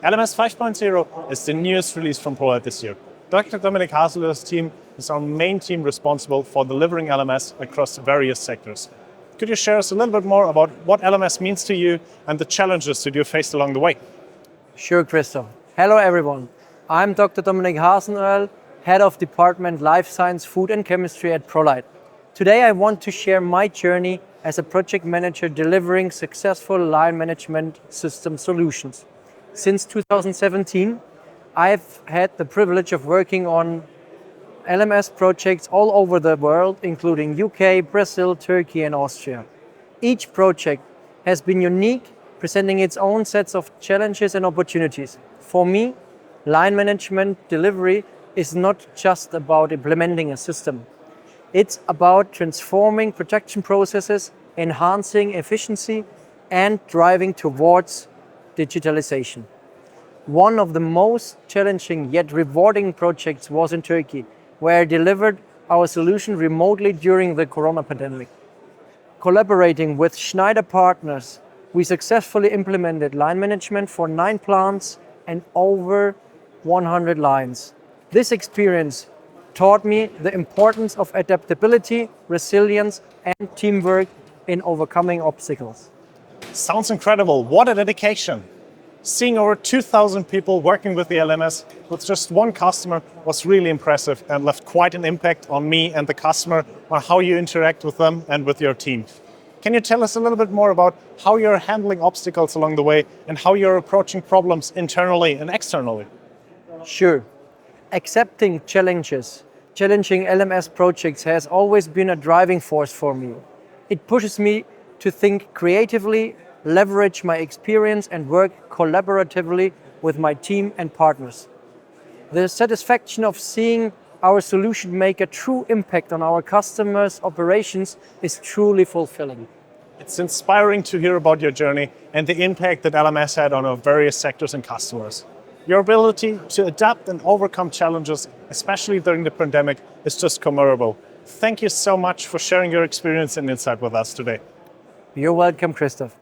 LMS 5.0 is the newest release from ProLeiT this year. Dr. Dominik Hasenöhrl's team is our main team responsible for delivering LMS across various sectors. Could you share us a little bit more about what LMS means to you and the challenges that you faced along the way? Sure, Christoph. Hello, everyone. I'm Dr. Dominik Hasenöhrl, Head of Department Life Science, Food and Chemistry at ProLeiT. Today, I want to share my journey as a project manager delivering successful line management system solutions. Since 2017, I've had the privilege of working on LMS projects all over the world, including UK, Brazil, Turkey, and Austria. Each project has been unique, presenting its own sets of challenges and opportunities. For me, line management delivery is not just about implementing a system. It's about transforming production processes, enhancing efficiency, and driving towards digitalization. One of the most challenging yet rewarding projects was in Turkey, where I delivered our solution remotely during the corona pandemic. Collaborating with Schneider partners, we successfully implemented line management for 9 plants and over 100 lines. This experience taught me the importance of adaptability, resilience, and teamwork in overcoming obstacles. Sounds incredible. What a dedication. Seeing over 2,000 people working with the LMS with just one customer was really impressive and left quite an impact on me and the customer on how you interact with them and with your team. Can you tell us a little bit more about how you're handling obstacles along the way and how you're approaching problems internally and externally? Sure. Accepting challenging LMS projects has always been a driving force for me. It pushes me to think creatively, leverage my experience, and work collaboratively with my team and partners. The satisfaction of seeing our solution make a true impact on our customers' operations is truly fulfilling. It's inspiring to hear about your journey and the impact that LMS had on our various sectors and customers. Your ability to adapt and overcome challenges, especially during the pandemic, is just commendable. Thank you so much for sharing your experience and insight with us today. You're welcome, Christoph.